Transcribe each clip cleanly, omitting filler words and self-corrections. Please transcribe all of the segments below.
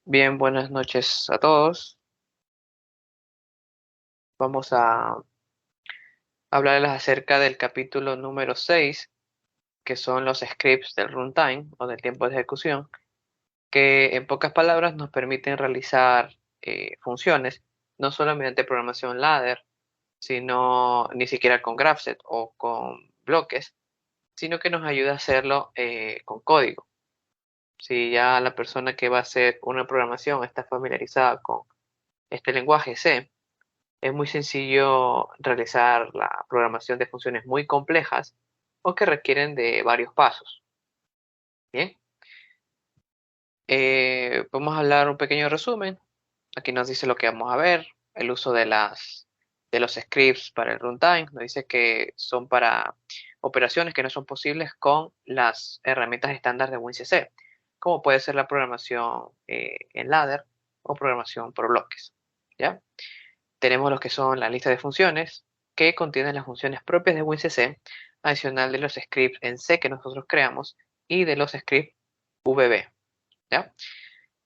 Bien, buenas noches a todos. Vamos a hablarles acerca del capítulo número 6, que son los scripts del runtime o del tiempo de ejecución, que en pocas palabras nos permiten realizar funciones, no solo mediante programación ladder, sino ni siquiera con Grafset o con bloques, sino que nos ayuda a hacerlo con código. Si ya la persona que va a hacer una programación está familiarizada con este lenguaje C, es muy sencillo realizar la programación de funciones muy complejas o que requieren de varios pasos. Bien, vamos a hablar un pequeño resumen. Aquí nos dice lo que vamos a ver, el uso de los scripts para el runtime. Nos dice que son para operaciones que no son posibles con las herramientas estándar de WinCC, como puede ser la programación en ladder o programación por bloques. ¿Ya? Tenemos los que son la lista de funciones, que contienen las funciones propias de WinCC, adicional de los scripts en C que nosotros creamos y de los scripts VB. ¿Ya?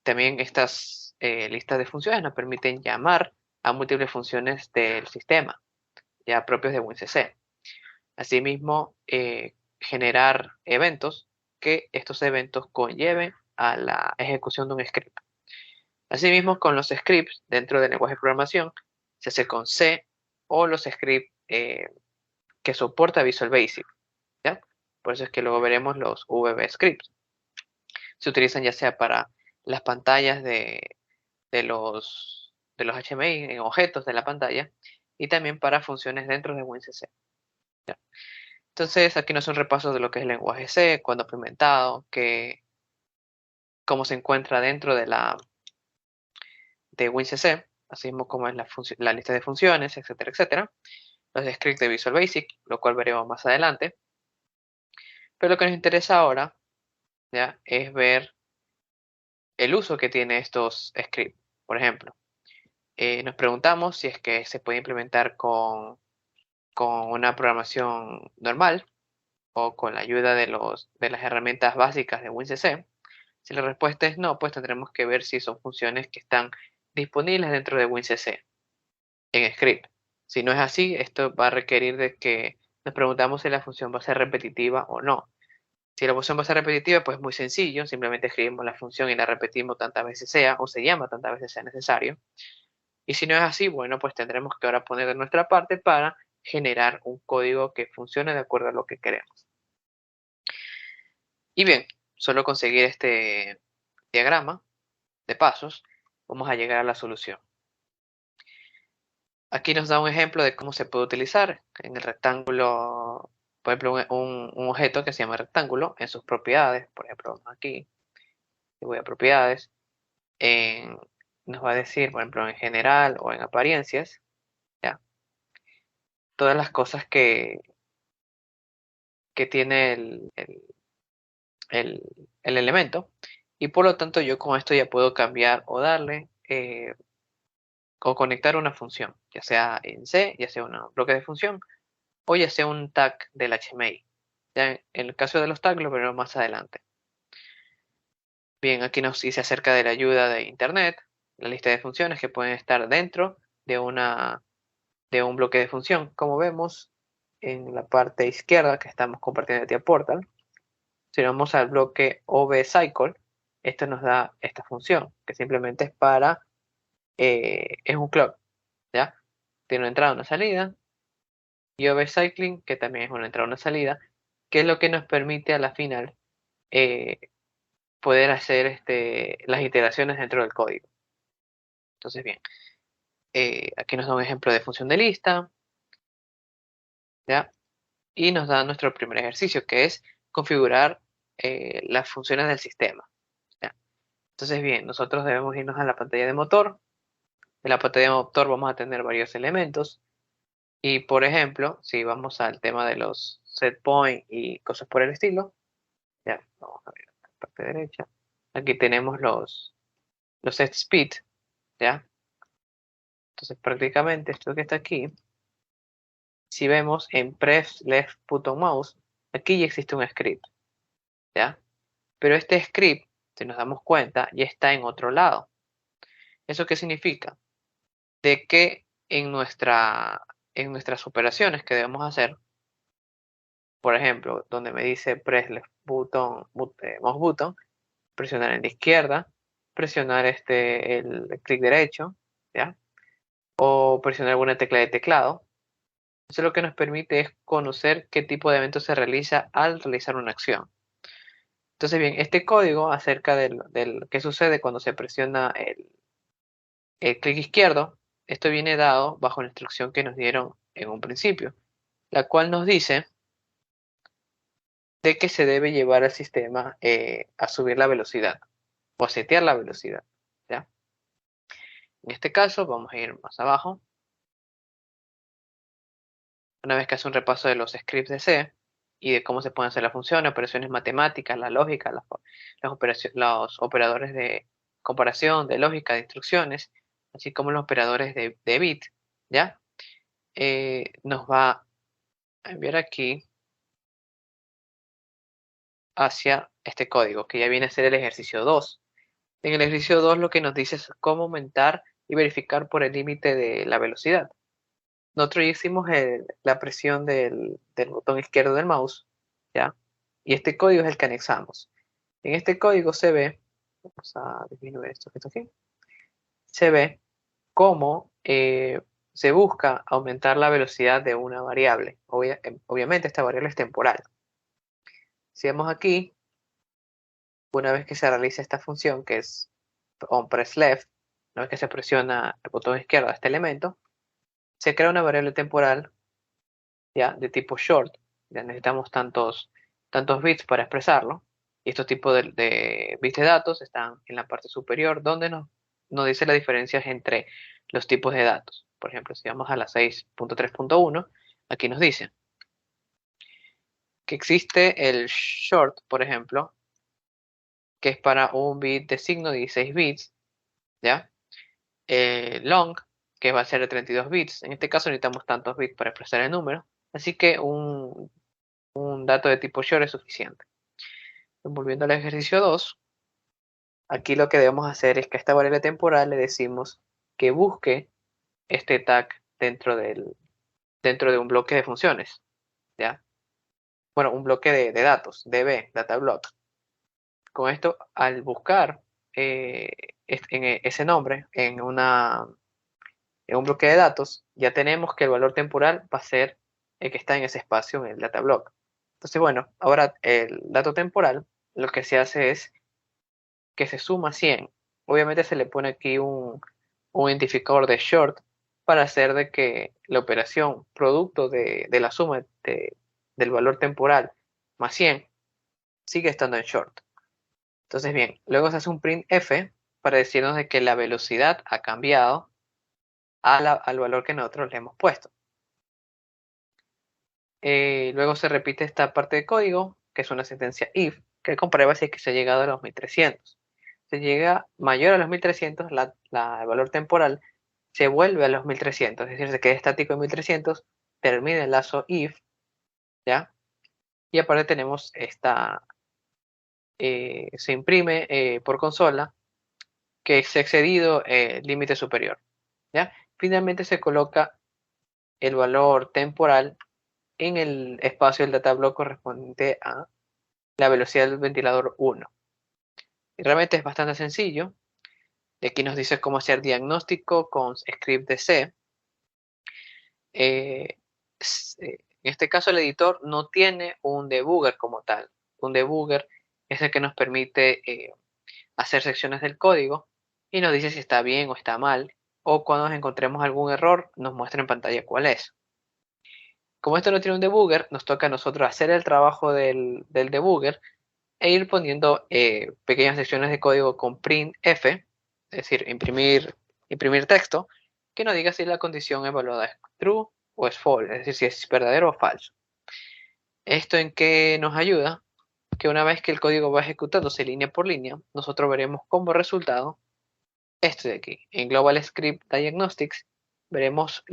También estas listas de funciones nos permiten llamar a múltiples funciones del sistema, ya propios de WinCC. Asimismo, generar eventos, que estos eventos conlleven a la ejecución de un script. Asimismo, con los scripts dentro del lenguaje de programación, se hace con C o los scripts que soporta Visual Basic, ¿ya? Por eso es que luego veremos los VB scripts. Se utilizan ya sea para las pantallas de los HMI en objetos de la pantalla y también para funciones dentro de WinCC, ¿ya? Entonces, aquí nos son repasos de lo que es el lenguaje C, cuándo fue inventado, cómo se encuentra dentro de WinCC, así como es la lista de funciones, etcétera, etcétera. Los scripts de Visual Basic, lo cual veremos más adelante. Pero lo que nos interesa ahora, ¿ya?, es ver el uso que tiene estos scripts. Por ejemplo, nos preguntamos si es que se puede implementar con una programación normal o con la ayuda de las herramientas básicas de WinCC. Si la respuesta es no, pues tendremos que ver si son funciones que están disponibles dentro de WinCC en script. Si no es así, esto va a requerir de que nos preguntamos si la función va a ser repetitiva o no. Si la función va a ser repetitiva, pues muy sencillo, simplemente escribimos la función y la repetimos tantas veces sea, o se llama tantas veces sea necesario. Y si no es así, bueno, pues tendremos que ahora poner de nuestra parte para generar un código que funcione de acuerdo a lo que queremos. Y bien, solo conseguir este diagrama de pasos, vamos a llegar a la solución. Aquí nos da un ejemplo de cómo se puede utilizar en el rectángulo, por ejemplo, un objeto que se llama rectángulo en sus propiedades. Por ejemplo, aquí, y voy a propiedades, en- nos va a decir, por ejemplo, en general o en apariencias, ya, todas las cosas que tiene el- el elemento. Y por lo tanto, yo con esto ya puedo cambiar o darle o conectar una función, ya sea en C, ya sea un bloque de función o ya sea un tag del HMI. Ya en el caso de los tags lo veremos más adelante. Bien, aquí nos dice acerca de la ayuda de Internet, la lista de funciones que pueden estar dentro de de un bloque de función. Como vemos en la parte izquierda que estamos compartiendo de Portal, si vamos al bloque OBCycle, esto nos da esta función, que simplemente es es un clock, ¿ya? Tiene una entrada y una salida, y OBCycling, que también es una entrada y una salida, que es lo que nos permite a la final eh, poder hacer las iteraciones dentro del código. Entonces, bien, aquí nos da un ejemplo de función de lista, ¿ya? Y nos da nuestro primer ejercicio, que es configurar las funciones del sistema, ¿ya? Entonces, bien, nosotros debemos irnos a la pantalla de motor. En la pantalla de motor vamos a tener varios elementos. Y, por ejemplo, si vamos al tema de los set point y cosas por el estilo, ya, vamos a ver la parte derecha. Aquí tenemos los set speed, ¿ya? Entonces, prácticamente esto que está aquí, si vemos en press left button mouse, aquí ya existe un script, ¿ya? Pero este script si nos damos cuenta, ya está en otro lado. ¿Eso qué significa? De que en nuestras operaciones que debemos hacer, por ejemplo, donde me dice press left button, mouse button, presionar en la izquierda, presionar el clic derecho, ¿ya? O presionar alguna tecla de teclado. Eso lo que nos permite es conocer qué tipo de evento se realiza al realizar una acción. Entonces, bien, este código acerca del qué sucede cuando se presiona el clic izquierdo, esto viene dado bajo la instrucción que nos dieron en un principio, la cual nos dice de que se debe llevar al sistema a subir la velocidad o a setear la velocidad, ¿ya? En este caso, vamos a ir más abajo. Una vez que hace un repaso de los scripts de C y de cómo se pueden hacer las funciones, operaciones matemáticas, la lógica, los operadores de comparación, de lógica, de instrucciones, así como los operadores de bit, ¿ya? Nos va a enviar aquí hacia este código, que ya viene a ser el ejercicio 2. En el ejercicio 2 lo que nos dice es cómo aumentar y verificar por el límite de la velocidad. Nosotros ya hicimos la presión del botón izquierdo del mouse, ¿ya? Y este código es el que anexamos. En este código se ve, vamos a disminuir esto que está aquí, se ve cómo se busca aumentar la velocidad de una variable. Obviamente esta variable es temporal. Si vemos aquí, una vez que se realiza esta función, que es onPressLeft, una vez que se presiona el botón izquierdo de este elemento, se crea una variable temporal, ¿ya? De tipo short. Ya necesitamos tantos bits para expresarlo. Y estos tipos de bits de datos están en la parte superior, donde nos dice las diferencias entre los tipos de datos. Por ejemplo, si vamos a la 6.3.1, aquí nos dice que existe el short, por ejemplo, que es para un bit de signo de 16 bits, ¿ya? Long, que va a ser de 32 bits. En este caso necesitamos tantos bits para expresar el número, así que un dato de tipo short es suficiente. Volviendo al ejercicio 2, aquí lo que debemos hacer es que a esta variable temporal le decimos que busque este tag dentro de un bloque de funciones, ¿ya? Bueno, un bloque de datos, DB, data block. Con esto, al buscar ese nombre en un bloque de datos, ya tenemos que el valor temporal va a ser el que está en ese espacio en el data block. Entonces, bueno, ahora el dato temporal lo que se hace es que se suma 100. Obviamente se le pone aquí un identificador de short para hacer de que la operación producto de la suma del valor temporal más 100 sigue estando en short. Entonces, bien, luego se hace un printf para decirnos de que la velocidad ha cambiado al valor que nosotros le hemos puesto. Luego se repite esta parte de código, que es una sentencia if, que comprueba si es que se ha llegado a los 1300. Si llega mayor a los 1300, el valor temporal se vuelve a los 1300, es decir, se queda estático en 1300, termina el lazo if, ¿ya? Y aparte tenemos se imprime por consola que se ha excedido el límite superior, ¿ya? Finalmente se coloca el valor temporal en el espacio del datablock correspondiente a la velocidad del ventilador 1. Y realmente es bastante sencillo. Y aquí nos dice cómo hacer diagnóstico con script de C. En este caso el editor no tiene un debugger como tal. Un debugger es el que nos permite hacer secciones del código y nos dice si está bien o está mal, o cuando nos encontremos algún error nos muestra en pantalla cuál es. Como esto no tiene un debugger, nos toca a nosotros hacer el trabajo del debugger e ir poniendo pequeñas secciones de código con printf, es decir, imprimir texto, que nos diga si la condición evaluada es true o es false, es decir, si es verdadero o falso. ¿Esto en qué nos ayuda? Que una vez que el código va ejecutándose línea por línea, nosotros veremos como resultado esto de aquí. En Global Script Diagnostics veremos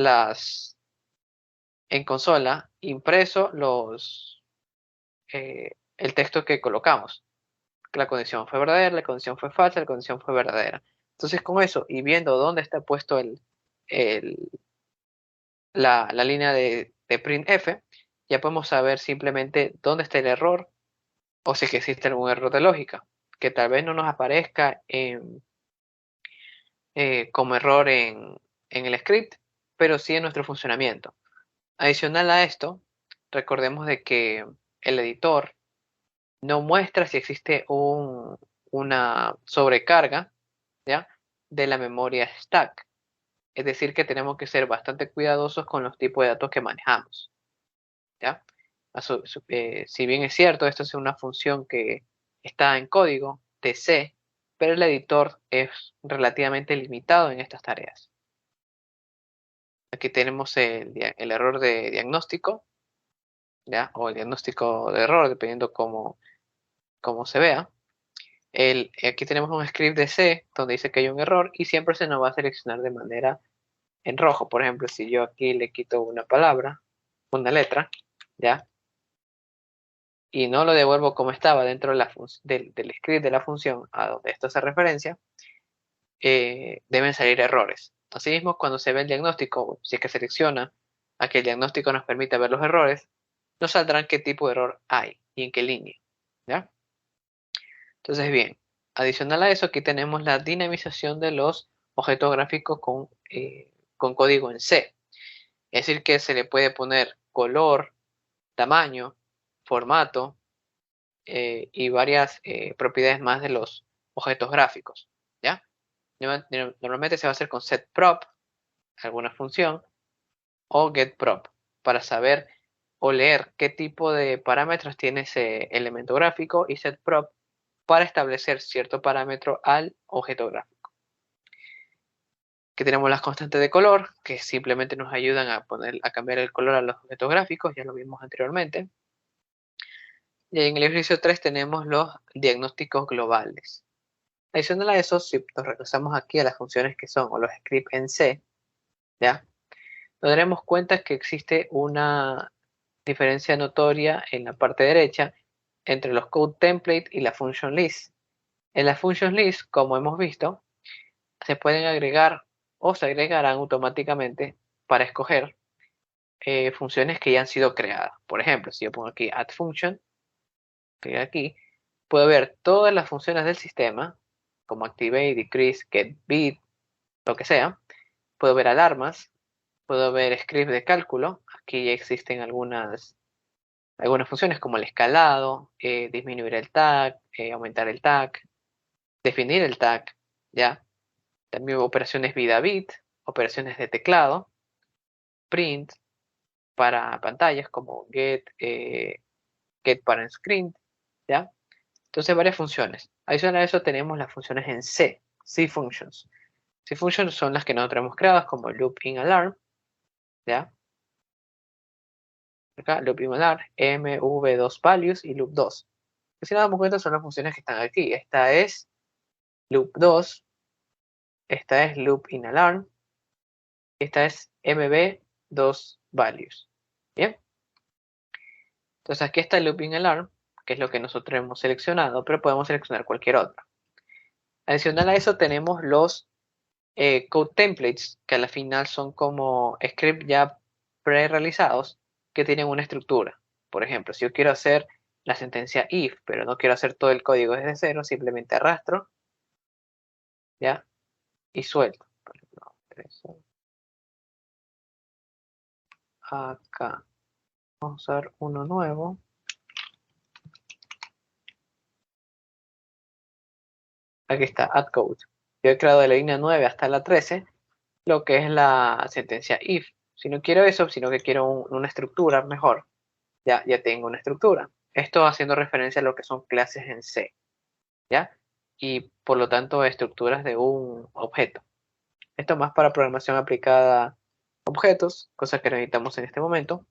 en consola impreso el texto que colocamos. la condición fue verdadera, la condición fue falsa, la condición fue verdadera. Entonces con eso y viendo dónde está puesto el- la línea de printf, ya podemos saber simplemente dónde está el error o si es que existe algún error de lógica, que tal vez no nos aparezca como error en el script, pero sí en nuestro funcionamiento. Adicional a esto, recordemos de que el editor no muestra si existe una sobrecarga, ¿ya? De la memoria stack. Es decir, que tenemos que ser bastante cuidadosos con los tipos de datos que manejamos, ¿ya? Si bien es cierto, esto es una función que está en código de C, pero el editor es relativamente limitado en estas tareas. Aquí tenemos el error de diagnóstico, ¿ya? O el diagnóstico de error, dependiendo cómo se vea. Aquí tenemos un script de C donde dice que hay un error y siempre se nos va a seleccionar de manera en rojo. Por ejemplo, si yo aquí le quito una palabra, una letra, ¿ya? Y no lo devuelvo como estaba dentro de del script de la función a donde esto hace referencia, deben salir errores. Asimismo, cuando se ve el diagnóstico, si es que selecciona a que el diagnóstico nos permita ver los errores, nos saldrán qué tipo de error hay y en qué línea, ¿ya? Entonces, bien, adicional a eso, aquí tenemos la dinamización de los objetos gráficos con código en C. Es decir, que se le puede poner color, tamaño, formato y varias propiedades más de los objetos gráficos, ¿ya? Normalmente se va a hacer con setProp, alguna función, o getProp, para saber o leer qué tipo de parámetros tiene ese elemento gráfico y setProp para establecer cierto parámetro al objeto gráfico. Aquí tenemos las constantes de color, que simplemente nos ayudan a cambiar el color a los objetos gráficos, ya lo vimos anteriormente. Y en el ejercicio 3 tenemos los diagnósticos globales. Adicional a eso, si nos regresamos aquí a las funciones que son, o los scripts en C, ¿ya? Nos daremos cuenta que existe una diferencia notoria en la parte derecha entre los code template y la function list. En la function list, como hemos visto, se pueden agregar o se agregarán automáticamente para escoger funciones que ya han sido creadas. Por ejemplo, si yo pongo aquí add function, que aquí, puedo ver todas las funciones del sistema, como activate, decrease, get, beat, lo que sea. Puedo ver alarmas, puedo ver scripts de cálculo. Aquí ya existen algunas funciones como el escalado, disminuir el tag, aumentar el tag, definir el tag, ¿ya? También operaciones vida bit, operaciones de teclado, print para pantallas como get parent screen, ¿ya? Entonces varias funciones. Adicional a eso tenemos las funciones en C, C functions. C functions son las que nosotros hemos creado como loop in alarm, ¿ya? Acá loop in alarm, mv2 values y loop 2. Que si nos damos cuenta son las funciones que están aquí. Esta es loop 2, esta es loop in alarm, esta es mv2 values. Bien. Entonces aquí está el looping alarm, que es lo que nosotros hemos seleccionado, pero podemos seleccionar cualquier otra. Adicional a eso tenemos los code templates, que a la final son como scripts ya pre-realizados que tienen una estructura. Por ejemplo, si yo quiero hacer la sentencia if, pero no quiero hacer todo el código desde cero, simplemente arrastro, ¿ya? Y suelto. Por ejemplo, acá. Vamos a usar uno nuevo. Aquí está, add code. Yo he creado de la línea 9 hasta la 13 lo que es la sentencia if. Si no quiero eso, sino que quiero una estructura mejor, ya tengo una estructura. Esto haciendo referencia a lo que son clases en C, ¿ya? Y por lo tanto estructuras de un objeto. Esto más para programación aplicada a objetos, cosas que necesitamos en este momento.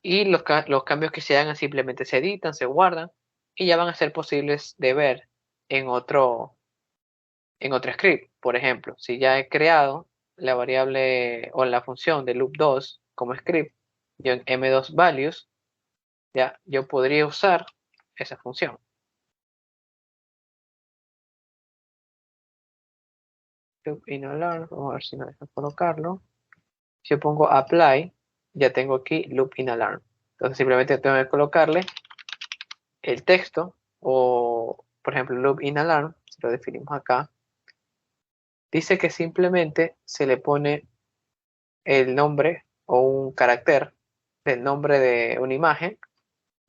Y los cambios que se hagan simplemente se editan, se guardan y ya van a ser posibles de ver en otro script. Por ejemplo, si ya he creado la variable o la función de loop2 como script, yo en m2 values, ya yo podría usar esa función. loop in alarm, vamos a ver si no deja colocarlo. Si yo pongo apply, ya tengo aquí loop in alarm. Entonces simplemente tengo que colocarle el texto o, por ejemplo, loop in alarm, si lo definimos acá, dice que simplemente se le pone el nombre o un carácter del nombre de una imagen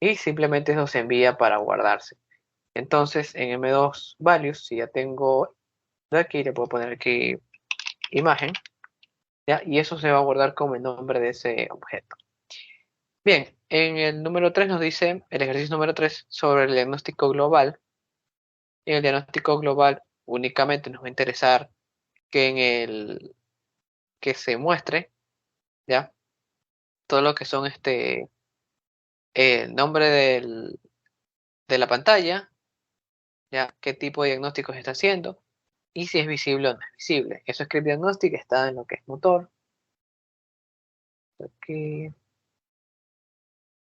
y simplemente eso se envía para guardarse. Entonces en M2 values, si ya tengo de aquí, le puedo poner aquí imagen, ¿ya? Y eso se va a guardar como el nombre de ese objeto. Bien, en el número 3 nos dice, el ejercicio número 3 sobre el diagnóstico global. En el diagnóstico global únicamente nos va a interesar que en el que se muestre, ¿ya? Todo lo que son el nombre de la pantalla, ¿ya? Qué tipo de diagnóstico se está haciendo y si es visible o no es visible. Eso Script Diagnostic está en lo que es motor. Aquí,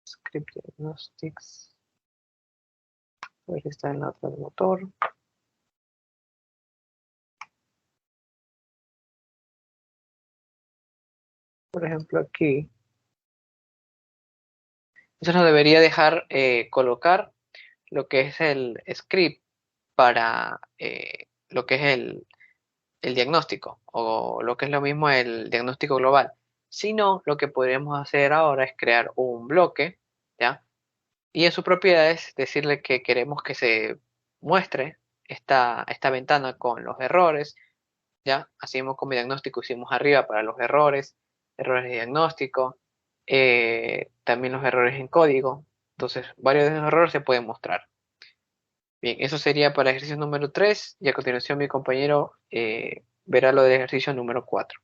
Script Diagnostics. A ver si está en la otra de motor. Por ejemplo, aquí. Eso nos debería dejar colocar lo que es el script para lo que es el diagnóstico o lo que es lo mismo el diagnóstico global. Si no, lo que podríamos hacer ahora es crear un bloque, ¿ya? Y en sus propiedades decirle que queremos que se muestre esta ventana con los errores, ¿ya? Así mismo como diagnóstico hicimos arriba para los errores, errores de diagnóstico, también los errores en código. Entonces, varios de esos errores se pueden mostrar. Bien, eso sería para el ejercicio número 3 y a continuación mi compañero verá lo del ejercicio número 4.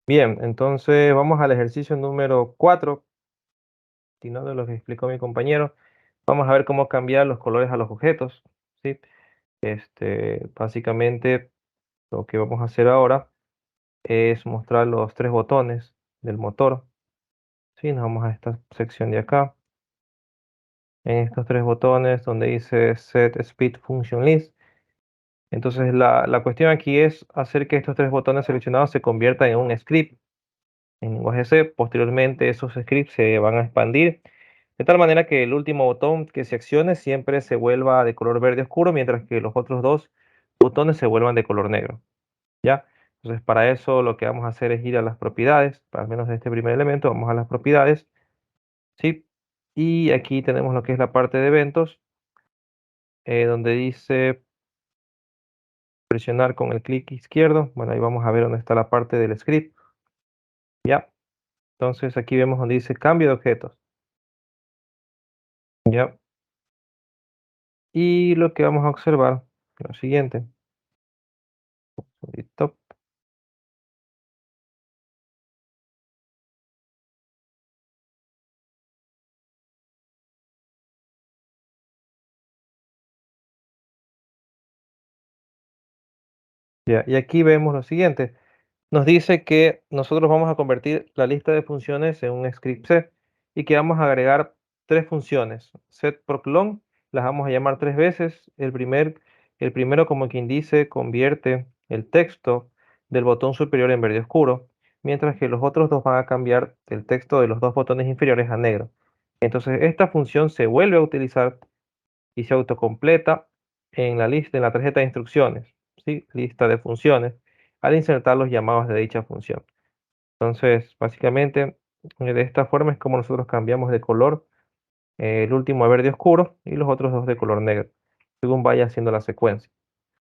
Bien, entonces vamos al ejercicio número 4, continuando lo que explicó mi compañero. Vamos a ver cómo cambiar los colores a los objetos, ¿sí? Básicamente lo que vamos a hacer ahora es mostrar los tres botones del motor, ¿sí? Nos vamos a esta sección de acá. En estos tres botones donde dice Set Speed Function List. Entonces la cuestión aquí es hacer que estos tres botones seleccionados se conviertan en un script en lenguaje C. Posteriormente esos scripts se van a expandir de tal manera que el último botón que se accione siempre se vuelva de color verde oscuro, mientras que los otros dos botones se vuelvan de color negro, ¿ya? Entonces para eso lo que vamos a hacer es ir a las propiedades, al menos de este primer elemento, vamos a las propiedades, ¿sí? Y aquí tenemos lo que es la parte de eventos, donde dice presionar con el clic izquierdo. Bueno, ahí vamos a ver dónde está la parte del script, ¿ya? Entonces aquí vemos donde dice cambio de objetos, ¿ya? Y lo que vamos a observar es lo siguiente. Listo. Ya, y aquí vemos lo siguiente. Nos dice que nosotros vamos a convertir la lista de funciones en un script C y que vamos a agregar tres funciones. Set.proclone, las vamos a llamar tres veces. El primero, como quien dice, convierte el texto del botón superior en verde oscuro, mientras que los otros dos van a cambiar el texto de los dos botones inferiores a negro. Entonces, esta función se vuelve a utilizar y se autocompleta en la lista, en la tarjeta de instrucciones, ¿sí? Lista de funciones, al insertar los llamados de dicha función. Entonces, básicamente, de esta forma es como nosotros cambiamos de color, el último a verde oscuro y los otros dos de color negro, según vaya haciendo la secuencia.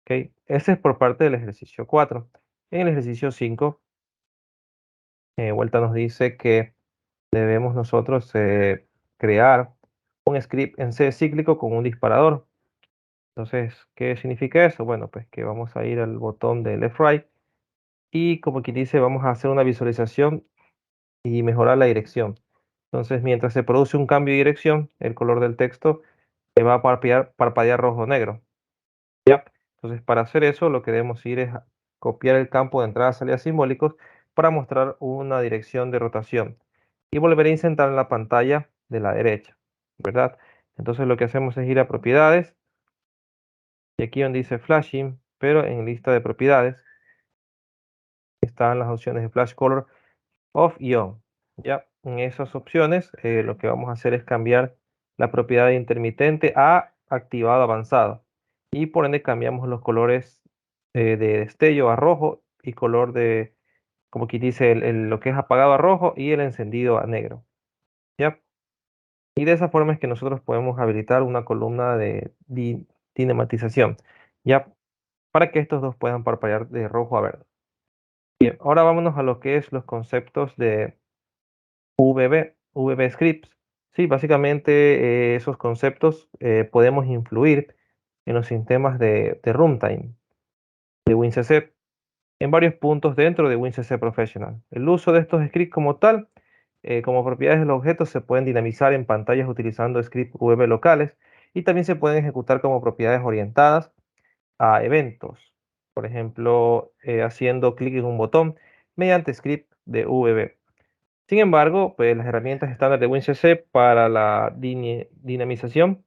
¿Ok? Ese es por parte del ejercicio 4. En el ejercicio 5, vuelta nos dice que debemos nosotros crear un script en C cíclico con un disparador. Entonces, ¿qué significa eso? Bueno, pues que vamos a ir al botón de left right y como quien dice, vamos a hacer una visualización y mejorar la dirección. Entonces, mientras se produce un cambio de dirección, el color del texto se va a parpadear rojo o negro. ¿Ya? Entonces, para hacer eso, lo que debemos ir es a copiar el campo de entrada-salida simbólicos para mostrar una dirección de rotación y volver a insertar en la pantalla de la derecha, ¿verdad? Entonces lo que hacemos es ir a propiedades y aquí donde dice flashing, pero en lista de propiedades están las opciones de flash color off y on. Ya en esas opciones lo que vamos a hacer es cambiar la propiedad de intermitente a activado avanzado y por ende cambiamos los colores de destello a rojo y color de, como aquí dice, lo que es apagado a rojo y el encendido a negro. ¿Ya? Y de esa forma es que nosotros podemos habilitar una columna de dinamización, ¿ya? Para que estos dos puedan parpadear de rojo a verde. Bien, ahora vámonos a lo que es los conceptos de VB scripts. Sí, básicamente esos conceptos podemos influir en los sistemas de runtime de WinCC en varios puntos dentro de WinCC Professional. El uso de estos scripts como tal, como propiedades de los objetos, se pueden dinamizar en pantallas utilizando scripts VB locales y también se pueden ejecutar como propiedades orientadas a eventos. Por ejemplo, haciendo clic en un botón mediante script de VB. Sin embargo, pues las herramientas estándar de WinCC para la dinamización,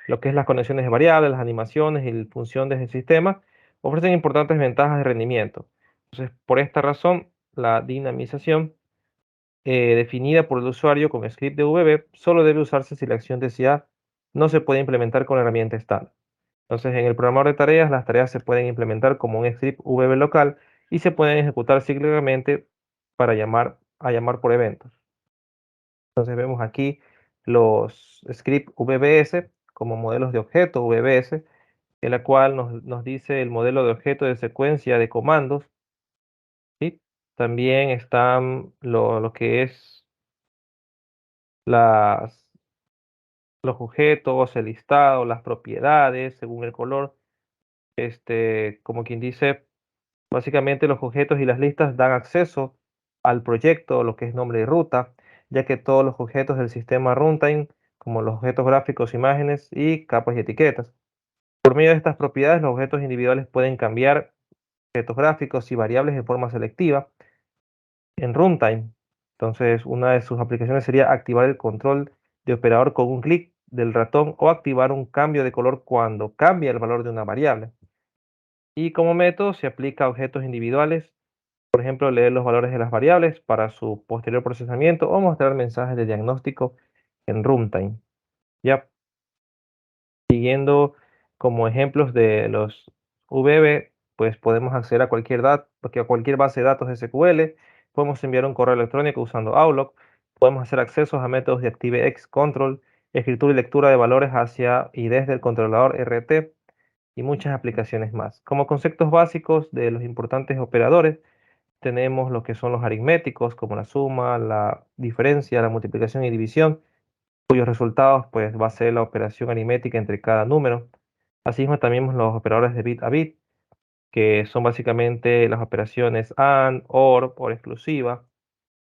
lo que es las conexiones de variables, las animaciones y la función del sistema, ofrecen importantes ventajas de rendimiento. Entonces, por esta razón, la dinamización definida por el usuario con script de VB solo debe usarse si la acción deseada no se puede implementar con la herramienta estándar. Entonces, en el programador de tareas, las tareas se pueden implementar como un script VB local y se pueden ejecutar cíclicamente para llamar por eventos. Entonces vemos aquí los scripts VBS como modelos de objeto VBS, en la cual nos dice el modelo de objeto de secuencia de comandos. ¿Sí? También están lo que es las, los objetos, el listado, las propiedades según el color. Como quien dice, básicamente los objetos y las listas dan acceso al proyecto, lo que es nombre y ruta, ya que todos los objetos del sistema runtime, como los objetos gráficos, imágenes y capas y etiquetas. Por medio de estas propiedades, los objetos individuales pueden cambiar objetos gráficos y variables de forma selectiva en runtime. Entonces, una de sus aplicaciones sería activar el control de operador con un clic del ratón o activar un cambio de color cuando cambia el valor de una variable. Y como método se aplica a objetos individuales, por ejemplo, leer los valores de las variables para su posterior procesamiento o mostrar mensajes de diagnóstico en runtime. Ya siguiendo como ejemplos de los VB, pues podemos acceder a cualquier base de datos SQL, podemos enviar un correo electrónico usando Outlook, podemos hacer accesos a métodos de ActiveX Control, escritura y lectura de valores hacia y desde el controlador RT y muchas aplicaciones más. Como conceptos básicos de los importantes operadores, tenemos lo que son los aritméticos, como la suma, la diferencia, la multiplicación y división, cuyos resultados pues va a ser la operación aritmética entre cada número. Asimismo también los operadores de bit a bit, que son básicamente las operaciones AND, OR, por exclusiva,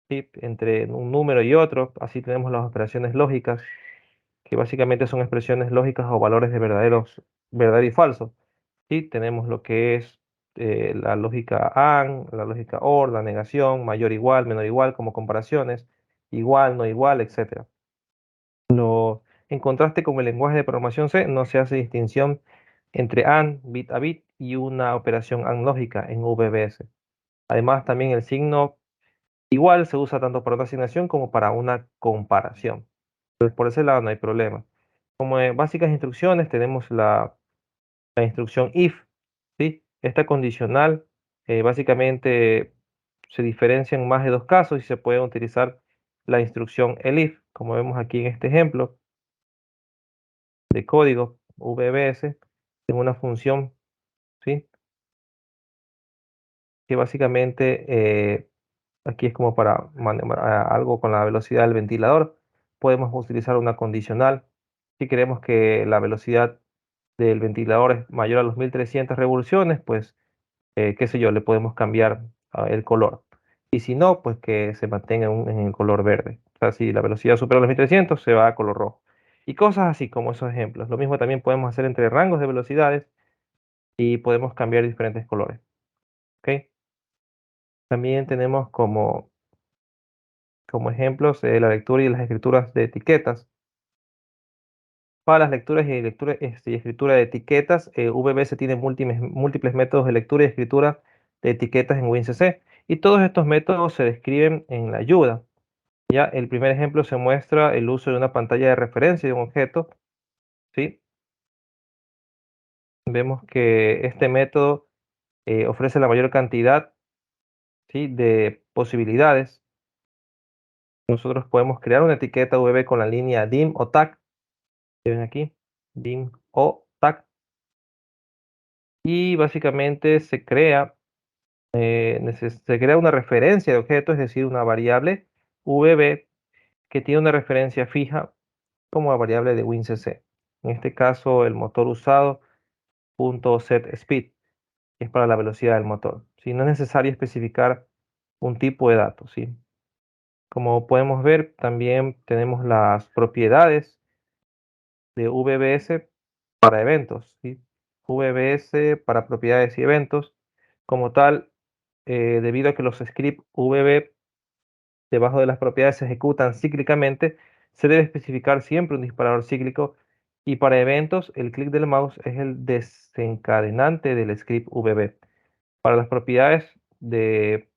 ¿sí? Entre un número y otro. Así tenemos las operaciones lógicas, que básicamente son expresiones lógicas o valores de verdadero y falso. Y tenemos lo que es la lógica AND, la lógica OR, la negación, mayor igual, menor igual, como comparaciones, igual, no igual, etc. En contraste con el lenguaje de programación C, no se hace distinción entre AND, bit a bit, y una operación AND lógica en VBS. Además, también el signo igual se usa tanto para una asignación como para una comparación. Entonces, por ese lado no hay problema. Como básicas instrucciones tenemos la instrucción if, ¿sí? Esta condicional básicamente se diferencia en más de dos casos y se puede utilizar la instrucción elif, como vemos aquí en este ejemplo de código VBS, en una función, ¿sí? Que básicamente aquí es como para algo con la velocidad del ventilador. Podemos utilizar una condicional si queremos que la velocidad del ventilador es mayor a los 1300 revoluciones, pues qué sé yo, le podemos cambiar el color. Y si no, pues que se mantenga en el color verde. O sea, si la velocidad supera los 1300, se va a color rojo. Y cosas así como esos ejemplos. Lo mismo también podemos hacer entre rangos de velocidades y podemos cambiar diferentes colores. ¿Ok? También tenemos como ejemplos la lectura y las escrituras de etiquetas. Para las lecturas y escritura de etiquetas, VBS tiene múltiples métodos de lectura y escritura de etiquetas en WinCC, y todos estos métodos se describen en la ayuda. Ya, el primer ejemplo se muestra el uso de una pantalla de referencia de un objeto, ¿sí? Vemos que este método ofrece la mayor cantidad, ¿sí?, de posibilidades. Nosotros podemos crear una etiqueta VB con la línea dim o tag, que ven aquí, dim o tag, y básicamente se crea una referencia de objeto, es decir, una variable VB que tiene una referencia fija como variable de WinCC. En este caso, el motor usado, .setSpeed, es para la velocidad del motor. Si no es necesario especificar un tipo de datos, ¿sí? Como podemos ver, también tenemos las propiedades de VBS para eventos, ¿sí? VBS para propiedades y eventos. Como tal, debido a que los scripts VB debajo de las propiedades se ejecutan cíclicamente, se debe especificar siempre un disparador cíclico, y para eventos el clic del mouse es el desencadenante del script VB. Para las propiedades de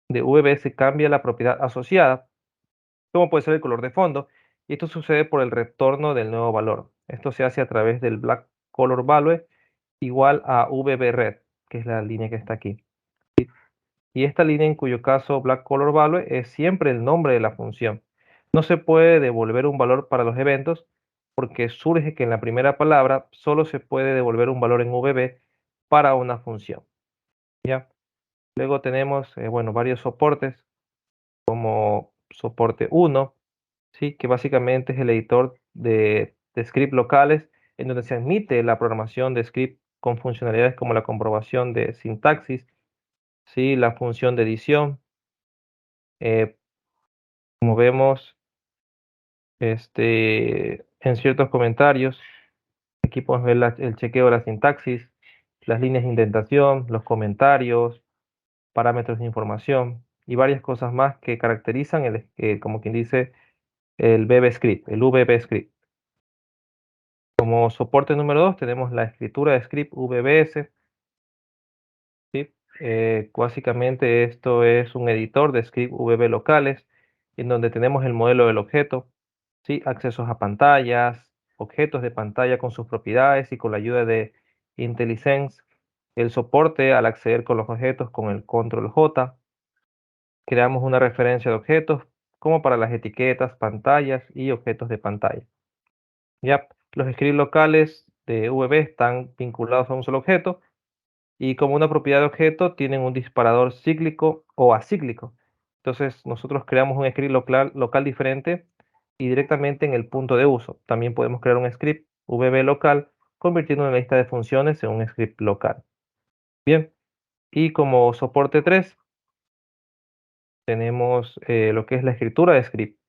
VB se cambia la propiedad asociada, como puede ser el color de fondo, y esto sucede por el retorno del nuevo valor. Esto se hace a través del black color value igual a VB que es la línea que está aquí. Y esta línea, en cuyo caso black color value, es siempre el nombre de la función. No se puede devolver un valor para los eventos porque surge que en la primera palabra solo se puede devolver un valor en VB para una función. ¿Ya? Luego tenemos bueno, varios soportes, como soporte 1, ¿sí?, que básicamente es el editor de script locales, en donde se admite la programación de script con funcionalidades como la comprobación de sintaxis, ¿sí?, la función de edición. Como vemos en ciertos comentarios, aquí podemos ver el chequeo de la sintaxis, las líneas de indentación, los comentarios, parámetros de información y varias cosas más que caracterizan como quien dice, el VB-script, el VB-script. Como soporte número 2 tenemos la escritura de script VBS, ¿sí? Básicamente esto es un editor de script VB locales, en donde tenemos el modelo del objeto, ¿sí?, accesos a pantallas, objetos de pantalla con sus propiedades y con la ayuda de IntelliSense, el soporte al acceder con los objetos con el control J. Creamos una referencia de objetos como para las etiquetas, pantallas y objetos de pantalla. Ya, los scripts locales de VB están vinculados a un solo objeto, y como una propiedad de objeto tienen un disparador cíclico o acíclico. Entonces nosotros creamos un script local diferente y directamente en el punto de uso. También podemos crear un script VB local convirtiendo una lista de funciones en un script local. Bien, y como soporte 3 tenemos lo que es la escritura de script.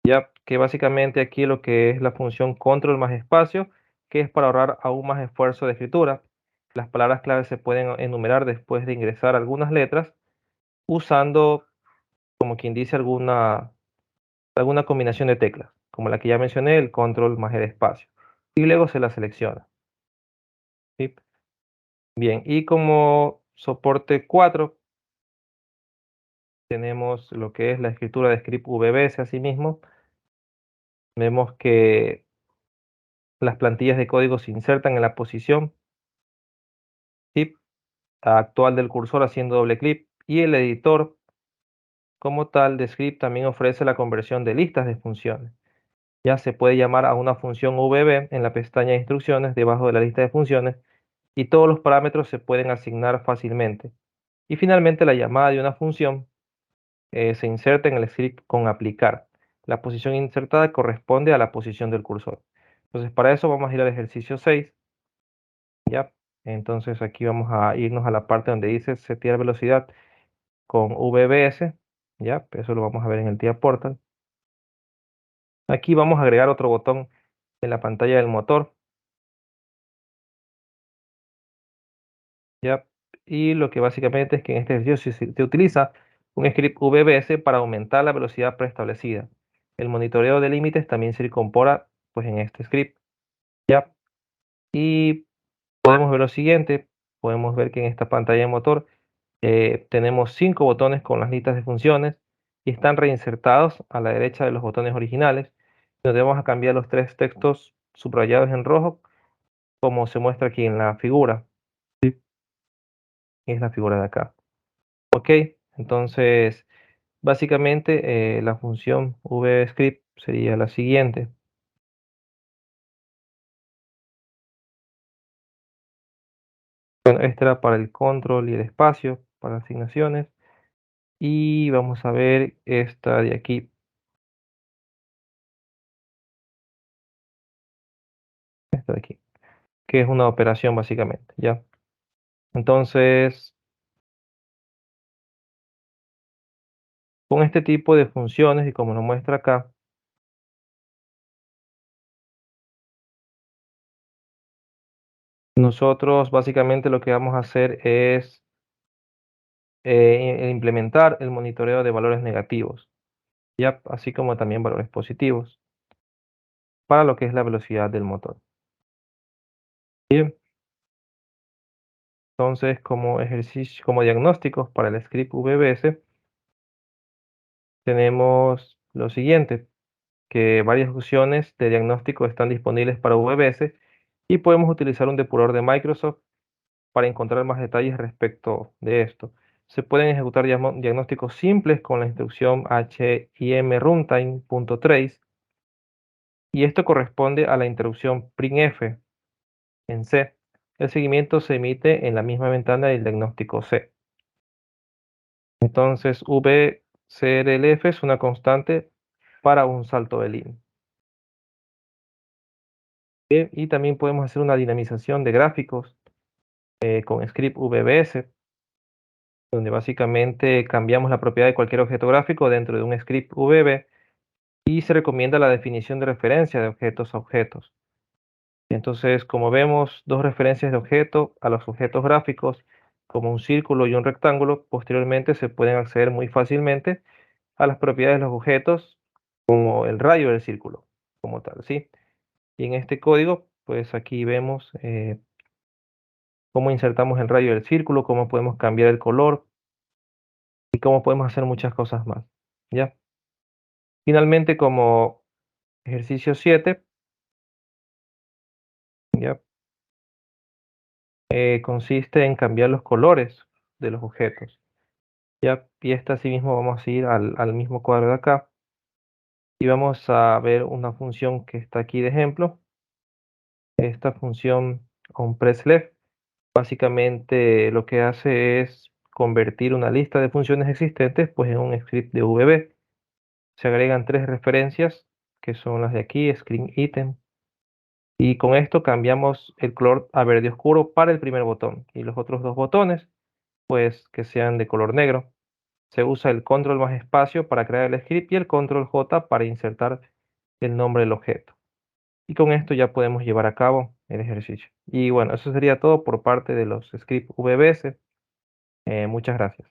Ya que básicamente aquí lo que es la función control más espacio, que es para ahorrar aún más esfuerzo de escritura. Las palabras clave se pueden enumerar después de ingresar algunas letras, usando, como quien dice, alguna combinación de teclas, como la que ya mencioné, el control más el espacio. Y luego se la selecciona, ¿sí? Bien, y como soporte 4 tenemos lo que es la escritura de script VBS. Asimismo, vemos que las plantillas de código se insertan en la posición, ¿sí?, actual del cursor haciendo doble clic, y el editor como tal de script también ofrece la conversión de listas de funciones. Ya se puede llamar a una función VB en la pestaña de instrucciones debajo de la lista de funciones, y todos los parámetros se pueden asignar fácilmente. Y finalmente la llamada de una función se inserta en el script con aplicar. La posición insertada corresponde a la posición del cursor. Entonces para eso vamos a ir al ejercicio 6. ¿Ya? Entonces aquí vamos a irnos a la parte donde dice setear velocidad con VBS. ¿Ya? Eso lo vamos a ver en el TIA Portal. Aquí vamos a agregar otro botón en la pantalla del motor. ¿Ya? y lo que básicamente es que en este ejercicio se utiliza un script VBS para aumentar la velocidad preestablecida. El monitoreo de límites también se incorpora pues en este script, ¿ya? Y podemos ver lo siguiente, podemos ver que en esta pantalla de motor tenemos 5 botones con las listas de funciones y están reinsertados a la derecha de los botones originales, donde vamos a cambiar los 3 textos subrayados en rojo, como se muestra aquí en la figura. Es la figura de acá. Ok, entonces básicamente la función VScript sería la siguiente. Bueno, esta era para el control y el espacio, para asignaciones. Y vamos a ver esta de aquí. Esta de aquí, que es una operación básicamente, ¿ya? Entonces, con este tipo de funciones y como lo muestra acá, nosotros básicamente lo que vamos a hacer es implementar el monitoreo de valores negativos, ¿ya? Así como también valores positivos para lo que es la velocidad del motor. Bien, entonces como ejercicio, como diagnósticos para el script VBS, tenemos lo siguiente, que varias opciones de diagnóstico están disponibles para VBS y podemos utilizar un depurador de Microsoft para encontrar más detalles respecto de esto. Se pueden ejecutar diagnósticos simples con la instrucción HIM_runtime.trace y esto corresponde a la interrupción printf en C. El seguimiento se emite en la misma ventana del diagnóstico C. Entonces, VCRLF es una constante para un salto de línea. Y también podemos hacer una dinamización de gráficos con script VBS, donde básicamente cambiamos la propiedad de cualquier objeto gráfico dentro de un script VB y se recomienda la definición de referencia de objetos a objetos. Entonces, como vemos, dos referencias de objeto a los objetos gráficos, como un círculo y un rectángulo, posteriormente se pueden acceder muy fácilmente a las propiedades de los objetos, como el radio del círculo, como tal, ¿sí? Y en este código, pues aquí vemos cómo insertamos el radio del círculo, cómo podemos cambiar el color y cómo podemos hacer muchas cosas más, ¿ya? Finalmente, como ejercicio 7, ¿ya? Consiste en cambiar los colores de los objetos, ¿ya? Y esta asimismo vamos a ir al mismo cuadro de acá y vamos a ver una función que está aquí de ejemplo. Esta función onPressLeft básicamente lo que hace es convertir una lista de funciones existentes pues en un script de VB. Se agregan 3 referencias que son las de aquí, screen item, y con esto cambiamos el color a verde oscuro para el primer botón y los otros 2 botones pues que sean de color negro. Se usa el control más espacio para crear el script y el control J para insertar el nombre del objeto. Y con esto ya podemos llevar a cabo el ejercicio. Y bueno, eso sería todo por parte de los scripts VBS. Muchas gracias.